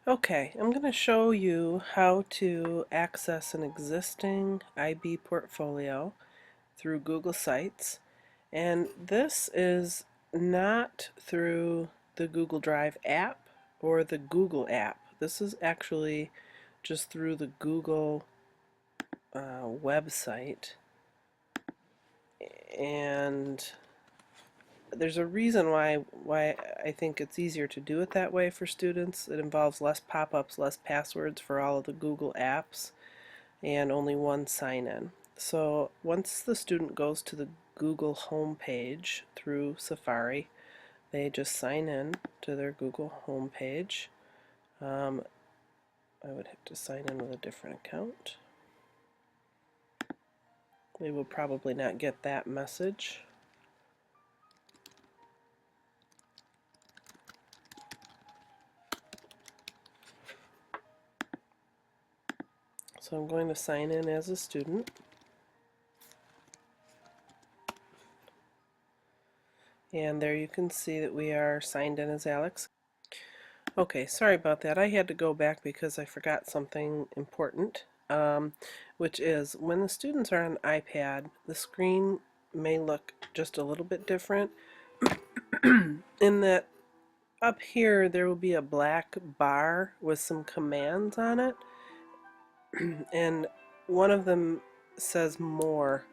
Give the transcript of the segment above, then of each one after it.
Okay, I'm going to show you how to access an existing IB portfolio through Google Sites. And this is not through the Google Drive app or the Google app. This is actually just through the Google website. And there's a reason why I think it's easier to do it that way for students. It involves less pop-ups, less passwords for all of the Google apps, and only one sign-in. So once the student goes to the Google home page through Safari, they just sign in to their Google home page. I would have to sign in with a different account. They will probably not get that message. So I'm going to sign in as a student. And there you can see that we are signed in as Alex. Okay, sorry about that. I had to go back because I forgot something important, which is when the students are on iPad, the screen may look just a little bit different in that up here there will be a black bar with some commands on it, and one of them says more,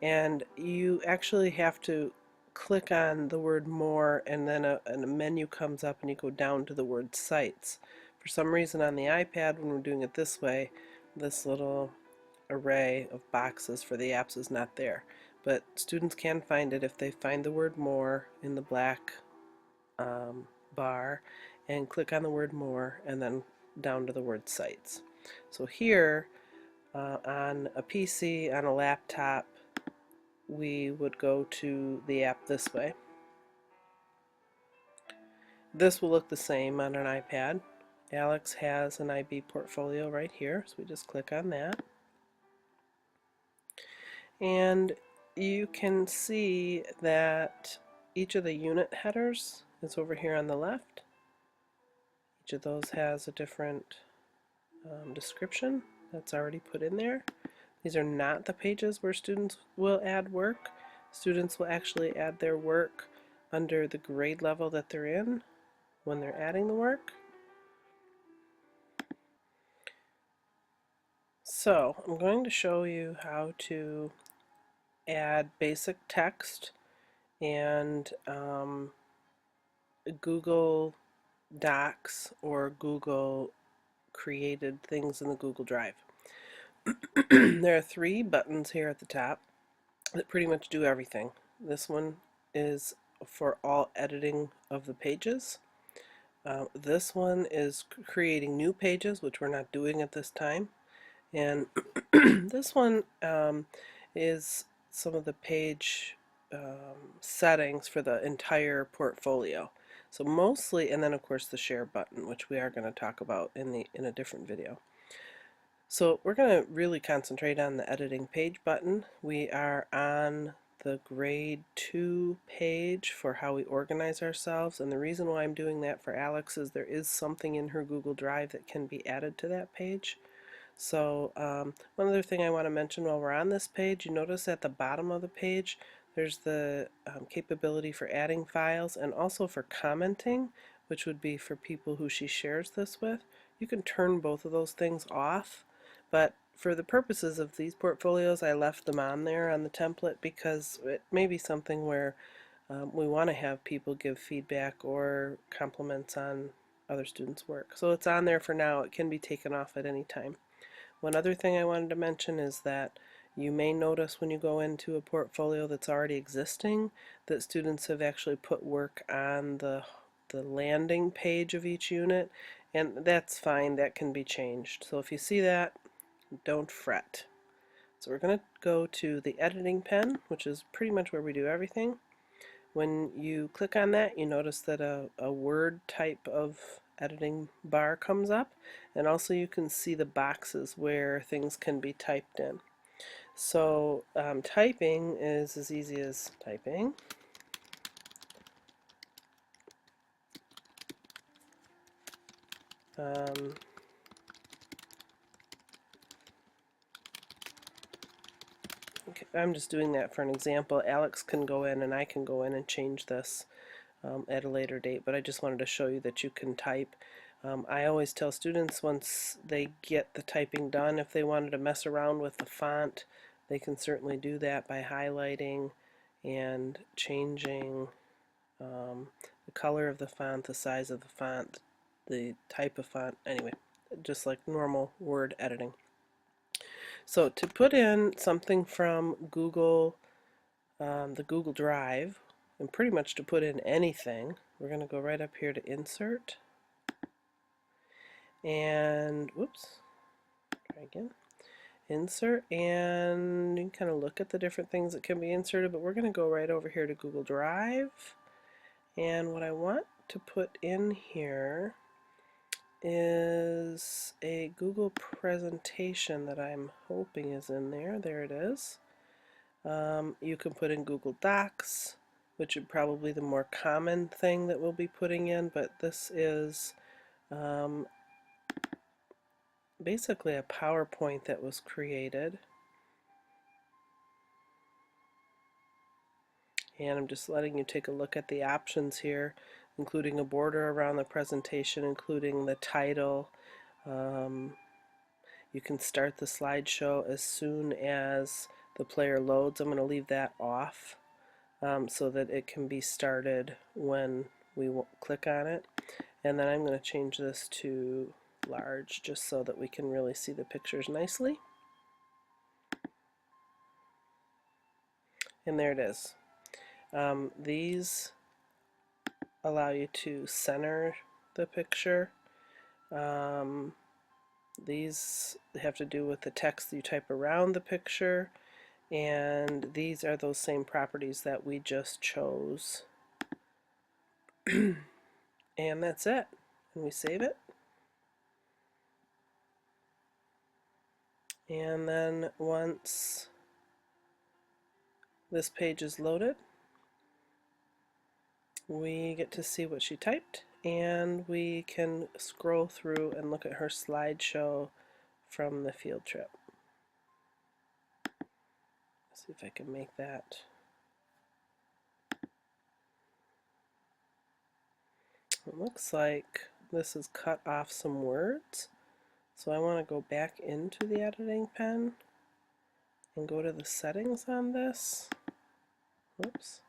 and you actually have to click on the word more, and then a menu comes up and you go down to the word sites. For some reason on the iPad, when we're doing it this way, this little array of boxes for the apps is not there, but students can find it if they find the word more in the black bar and click on the word more and then down to the word sites. So here on a PC, on a laptop, we would go to the app this way. This will look the same on an iPad. Alex has an IB portfolio right here, so we just click on that. And you can see that each of the unit headers is over here on the left. Each of those has a different description that's already put in there. These are not the pages where students will add work. Students will actually add their work under the grade level that they're in when they're adding the work. So I'm going to show you how to add basic text and Google Docs or Google created things in the Google Drive. There are three buttons here at the top that pretty much do everything. This one is for all editing of the pages. This one is creating new pages, which we're not doing at this time. And this one is some of the page settings for the entire portfolio. So mostly, and then of course the share button, which we are going to talk about in a different video. So we're going to really concentrate on the editing page button. We are on the grade 2 page for how we organize ourselves, and the reason why I'm doing that for Alex is there is something in her Google Drive that can be added to that page. So one other thing I want to mention while we're on this page, you notice at the bottom of the page there's the capability for adding files and also for commenting, which would be for people who she shares this with. You can turn both of those things off, but for the purposes of these portfolios I left them on there on the template because it may be something where we want to have people give feedback or compliments on other students' work. So it's on there for now. It can be taken off at any time. One other thing I wanted to mention is that you may notice when you go into a portfolio that's already existing that students have actually put work on the landing page of each unit, and that's fine, that can be changed. So if you see that, don't fret. So we're going to go to the editing pen, which is pretty much where we do everything. When you click on that, you notice that a word type of editing bar comes up, and also you can see the boxes where things can be typed in. So typing is as easy as typing. Um, okay, I'm just doing that for an example. Alex can go in and I can go in and change this at a later date, but I just wanted to show you that you can type. I always tell students once they get the typing done, if they wanted to mess around with the font, they can certainly do that by highlighting and changing the color of the font, the size of the font, the type of font, anyway, just like normal word editing. So to put in something from Google, the Google Drive, and pretty much to put in anything, we're going to go right up here to Insert, and whoops, try again. Insert, and you can kind of look at the different things that can be inserted, but we're going to go right over here to Google Drive, and what I want to put in here is a Google presentation that I'm hoping is in there. There it is. You can put in Google Docs, which is probably the more common thing that we'll be putting in, but this is basically a PowerPoint that was created. And I'm just letting you take a look at the options here, including a border around the presentation, including the title. You can start the slideshow as soon as the player loads. I'm going to leave that off so that it can be started when we click on it. And then I'm going to change this to large just so that we can really see the pictures nicely. And there it is. These allow you to center the picture. These have to do with the text that you type around the picture, and these are those same properties that we just chose. And that's it. And we save it. And then once this page is loaded, we get to see what she typed, and we can scroll through and look at her slideshow from the field trip. Let's see if I can make that. It looks like this has cut off some words, so I want to go back into the editing pen and go to the settings on this. Whoops.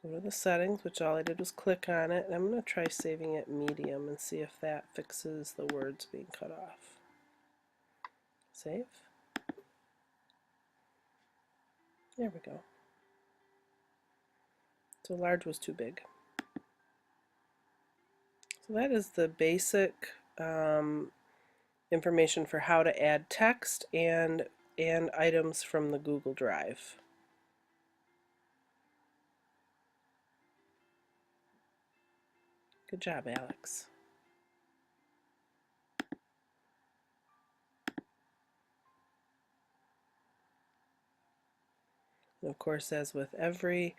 Go to the settings, which all I did was click on it, and I'm going to try saving it medium and see if that fixes the words being cut off. Save. There we go. So large was too big. So that is the basic information for how to add text and items from the Google Drive. Good job, Alex. And of course, as with every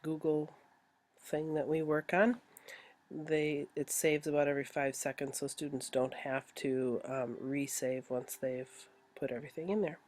Google thing that we work on, it saves about every 5 seconds, so students don't have to resave once they've put everything in there.